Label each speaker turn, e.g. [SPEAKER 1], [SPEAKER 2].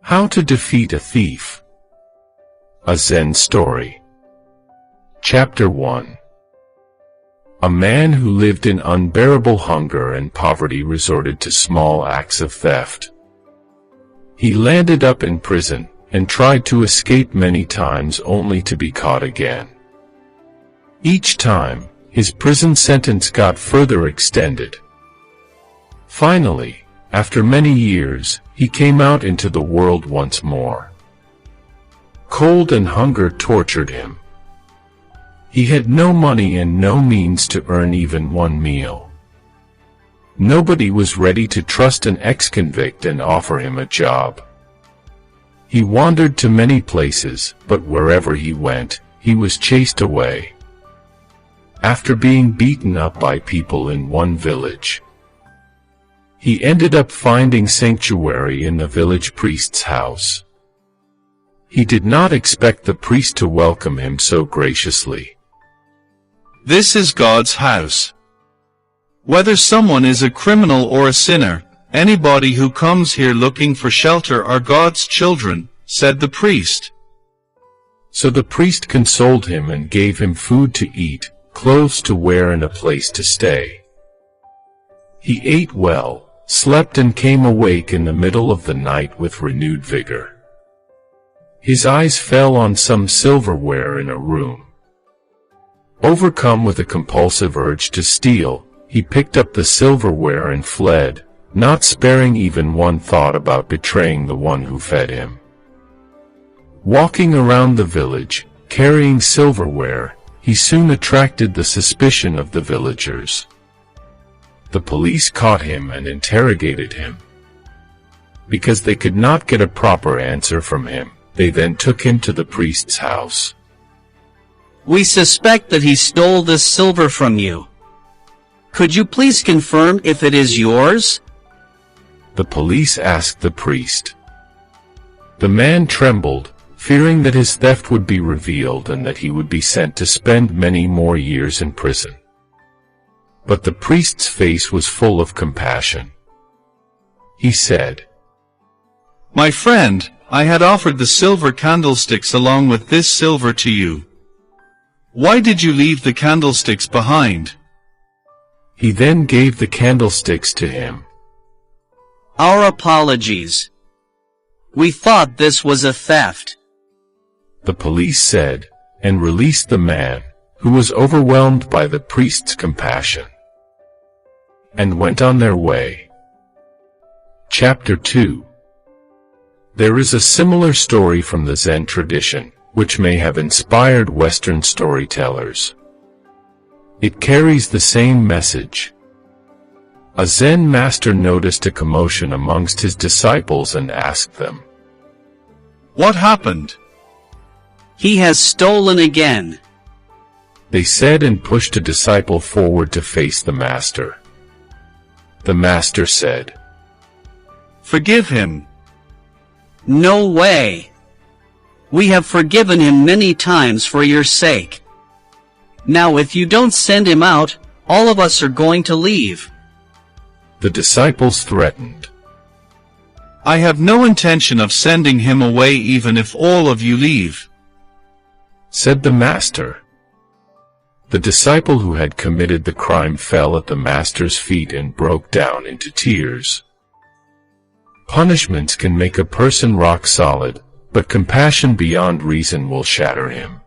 [SPEAKER 1] How to defeat a thief. A Zen story. Chapter 1. A man who lived in unbearable hunger and poverty resorted to small acts of theft. He landed up in prison and tried to escape many times only to be caught again. Each time, his prison sentence got further extended. Finally, after many years, he came out into the world once more. Cold and hunger tortured him. He had no money and no means to earn even one meal. Nobody was ready to trust an ex-convict and offer him a job. He wandered to many places, but wherever he went, he was chased away. After being beaten up by people in one village, he ended up finding sanctuary in the village priest's house. He did not expect the priest to welcome him so graciously.
[SPEAKER 2] This is God's house. Whether someone is a criminal or a sinner, anybody who comes here looking for shelter are God's children, said the priest.
[SPEAKER 1] So the priest consoled him and gave him food to eat, clothes to wear and a place to stay. He ate well, slept and came awake in the middle of the night with renewed vigor. His eyes fell on some silverware in a room. Overcome with a compulsive urge to steal, he picked up the silverware and fled, not sparing even one thought about betraying the one who fed him. Walking around the village, carrying silverware, he soon attracted the suspicion of the villagers. The police caught him and interrogated him. Because they could not get a proper answer from him, they then took him to the priest's house.
[SPEAKER 3] We suspect that he stole this silver from you. Could you please confirm if it is yours?
[SPEAKER 1] The police asked the priest. The man trembled, fearing that his theft would be revealed and that he would be sent to spend many more years in prison. But the priest's face was full of compassion. He said,
[SPEAKER 2] My friend, I had offered the silver candlesticks along with this silver to you. Why did you leave the candlesticks behind?
[SPEAKER 1] He then gave the candlesticks to him.
[SPEAKER 3] Our apologies. We thought this was a theft,
[SPEAKER 1] the police said, and released the man, who was overwhelmed by the priest's compassion, and went on their way. Chapter 2. There is a similar story from the Zen tradition, which may have inspired Western storytellers. It carries the same message. A Zen master noticed a commotion amongst his disciples and asked them,
[SPEAKER 2] What happened?
[SPEAKER 3] He has stolen again,
[SPEAKER 1] they said, and pushed a disciple forward to face the master. The master said,
[SPEAKER 2] Forgive him.
[SPEAKER 3] No way. We have forgiven him many times for your sake. Now if you don't send him out, all of us are going to leave.
[SPEAKER 1] The disciples threatened.
[SPEAKER 2] I have no intention of sending him away even if all of you leave,
[SPEAKER 1] said the master. The disciple who had committed the crime fell at the master's feet and broke down into tears. Punishments can make a person rock solid, but compassion beyond reason will shatter him.